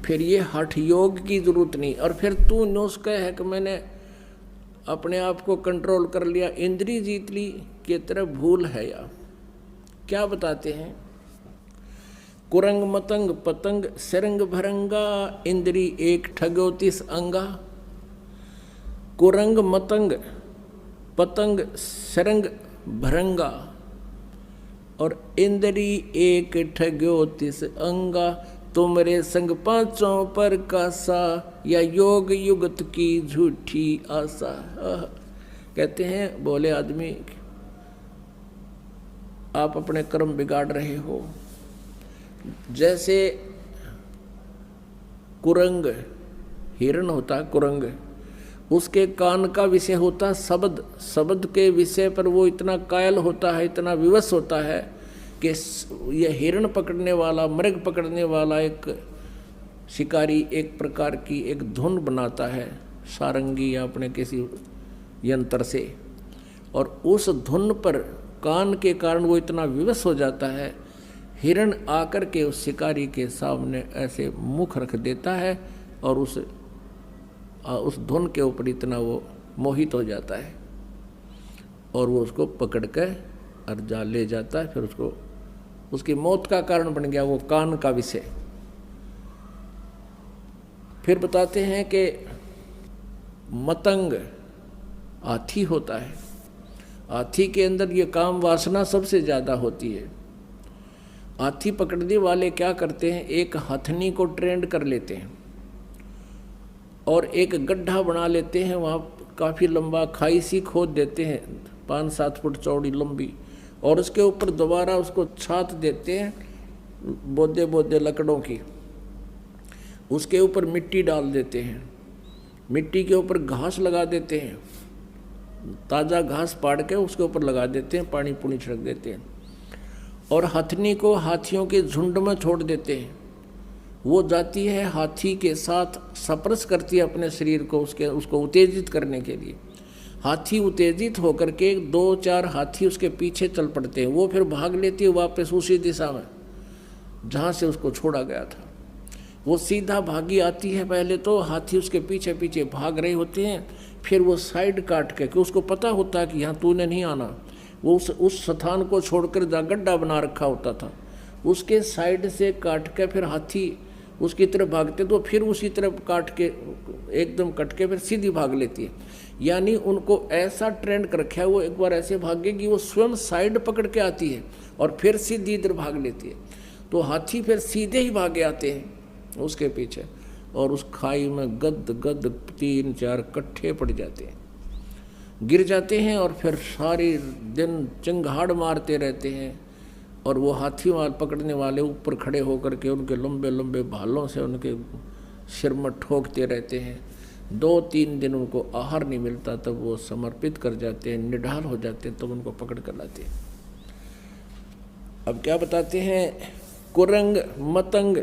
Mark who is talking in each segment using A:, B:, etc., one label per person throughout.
A: फिर ये हठ योग की जरूरत नहीं। और फिर तू नुस्खा है कि मैंने अपने आप को कंट्रोल कर लिया, इंद्री जीत ली, की तरह भूल है। या क्या बताते हैं, कुरंग मतंग पतंग सरंग भरंगा, इंद्री एक ठगोतीस अंगा। कुरंग मतंग पतंग सरंग भरंगा और इंद्री एक ठगोतीस अंगा। तुमरे संग पांचों पर कासा, या योग युगत की झूठी आशा। कहते हैं बोले आदमी, आप अपने कर्म बिगाड़ रहे हो। जैसे कुरंग हिरण होता, कुरंग उसके कान का विषय होता शब्द, शब्द के विषय पर वो इतना कायल होता है, इतना विवश होता है कि यह हिरण पकड़ने वाला, मृग पकड़ने वाला एक शिकारी एक प्रकार की एक धुन बनाता है सारंगी या अपने किसी यंत्र से, और उस धुन पर कान के कारण वो इतना विवश हो जाता है, हिरण आकर के उस शिकारी के सामने ऐसे मुख रख देता है और उस धुन के ऊपर इतना वो मोहित हो जाता है और वो उसको पकड़ कर और ले जाता है। फिर उसको उसकी मौत का कारण बन गया वो कान का विषय। फिर बताते हैं कि मतंग हाथी होता है, हाथी के अंदर ये काम वासना सबसे ज़्यादा होती है। हाथी पकड़ने वाले क्या करते हैं, एक हथनी को ट्रेंड कर लेते हैं और एक गड्ढा बना लेते हैं, वहाँ काफ़ी लंबा खाई सी खोद देते हैं 5-7 फुट चौड़ी लंबी, और उसके ऊपर दोबारा उसको छात देते हैं बोदे बोदे लकड़ों की, उसके ऊपर मिट्टी डाल देते हैं, मिट्टी के ऊपर घास लगा देते हैं, ताज़ा घास पाड़ के उसके ऊपर लगा देते हैं, पानी पुनी छिड़क देते हैं, और हथनी को हाथियों के झुंड में छोड़ देते हैं। वो जाती है हाथी के साथ स्पर्श करती है अपने शरीर को, उसको उत्तेजित करने के लिए। हाथी उत्तेजित होकर के 2-4 हाथी उसके पीछे चल पड़ते हैं, वो फिर भाग लेती है वापस उसी दिशा में जहाँ से उसको छोड़ा गया था। वो सीधा भागी आती है, पहले तो हाथी उसके पीछे पीछे भाग रहे होते हैं, फिर वो साइड काट के, कि उसको पता होता है कि यहाँ तूने नहीं आना, वो उस स्थान को छोड़कर जहाँ गड्ढा बना रखा होता था उसके साइड से काट के फिर हाथी उसकी तरफ भागते, तो फिर उसी तरफ काट के एकदम कट के फिर सीधी भाग लेती है। यानी उनको ऐसा ट्रेंड कर रखा है, वो एक बार ऐसे भागेगी वो स्वयं साइड पकड़ के आती है और फिर सीधी इधर भाग लेती है, तो हाथी फिर सीधे ही भागे आते हैं उसके पीछे और उस खाई में गद गद 3-4 कट्ठे पड़ जाते हैं, गिर जाते हैं और फिर सारी दिन चिंगाड़ मारते रहते हैं। और वो हाथी माल पकड़ने वाले ऊपर खड़े होकर के उनके लंबे लंबे भालों से उनके सिर में ठोकते रहते हैं। 2-3 दिन उनको आहार नहीं मिलता, तब वो समर्पित कर जाते हैं, निढाल हो जाते हैं, तब उनको पकड़ कर लाते हैं। अब क्या बताते हैं, कुरंग मतंग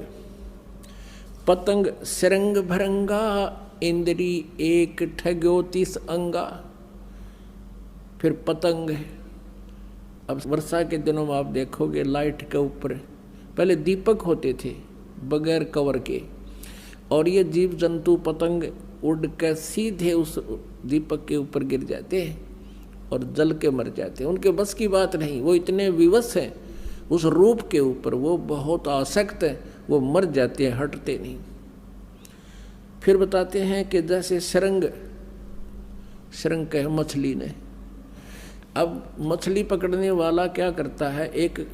A: पतंग सरंग भरंगा, इंद्री एक ठगोतीस अंगा। फिर पतंग, अब वर्षा के दिनों में आप देखोगे लाइट के ऊपर पहले दीपक होते थे बगैर कवर के, और ये जीव जंतु पतंग उड़ कर सीधे उस दीपक के ऊपर गिर जाते हैं और जल के मर जाते हैं। उनके बस की बात नहीं, वो इतने विवश हैं उस रूप के ऊपर, वो बहुत आसक्त है, वो मर जाते हैं, हटते नहीं। फिर बताते हैं कि जैसे सरंग कहे मछली ने, अब मछली पकड़ने वाला क्या करता है, एक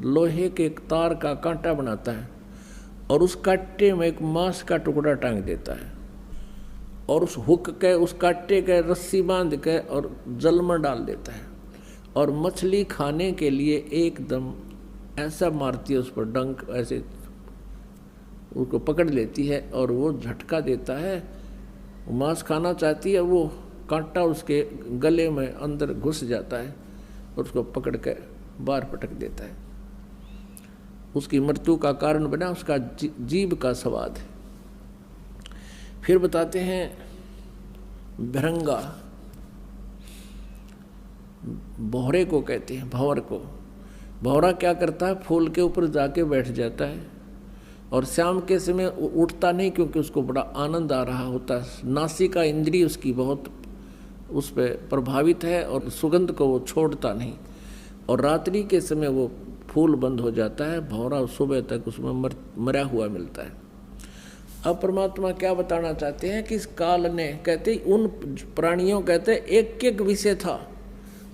A: लोहे के एक तार का कांटा बनाता है और उस कांटे में एक मांस का टुकड़ा टांग देता है और उस हुक के उस कांटे के रस्सी बांध के और जल में डाल देता है, और मछली खाने के लिए एकदम ऐसा मारती है उस पर डंक, ऐसे उसको पकड़ लेती है और वो झटका देता है, मांस खाना चाहती है, वो कांटा उसके गले में अंदर घुस जाता है और उसको पकड़ के बाहर पटक देता है। उसकी मृत्यु का कारण बना उसका जीभ का स्वाद है। फिर बताते हैं भरंगा, भौरे को कहते हैं, भंवर को। भौरा क्या करता है, फूल के ऊपर जाके बैठ जाता है, और शाम के समय उठता नहीं, क्योंकि उसको बड़ा आनंद आ रहा होता है। नासिका इंद्री उसकी बहुत उस पर प्रभावित है और सुगंध को वो छोड़ता नहीं। और रात्रि के समय वो फूल बंद हो जाता है, भौरा सुबह तक उसमें मरा हुआ मिलता है। अब परमात्मा क्या बताना चाहते हैं कि इस काल ने, कहते उन प्राणियों, कहते एक एक विषय था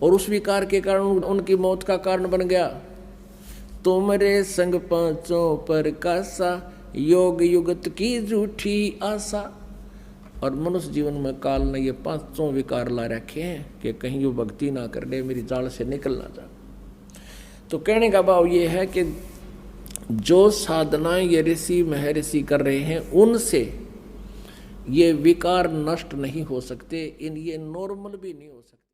A: और उस विकार के कारण उनकी मौत का कारण बन गया। तुमरे संग पांचों पर कासा, योग युगत की झूठी आशा। और मनुष्य जीवन में काल ने ये पांचों विकार ला रखे हैं कि कहीं वो भक्ति ना कर ले, मेरी जाल से निकल ना जा। तो कहने का भाव ये है कि जो साधनाएं ये ऋषि महर्षि कर रहे हैं, उनसे ये विकार नष्ट नहीं हो सकते, ये नॉर्मल भी नहीं हो सकते।